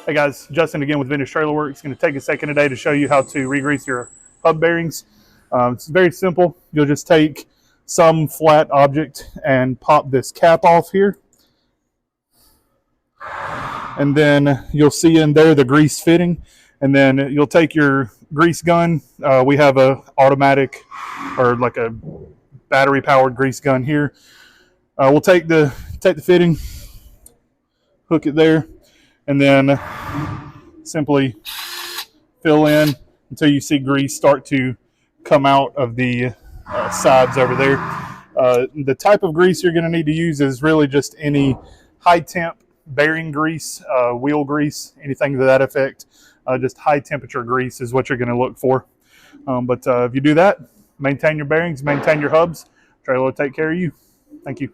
Hey guys, Justin again with Vintage Trailer Works. Going to take a second today to show you how to re-grease your hub bearings. It's very simple. You'll just take some flat object and pop this cap off here. And then you'll see in there the grease fitting. And then you'll take your grease gun. We have a automatic or like a battery powered grease gun here. We'll take the fitting, hook it there, and then simply fill in until you see grease start to come out of the sides over there. The type of grease you're going to need to use is really just any high temp bearing grease, wheel grease, anything to that effect. Just high temperature grease is what you're going to look for. But if you do that, maintain your bearings, maintain your hubs, trailer will take care of you. Thank you.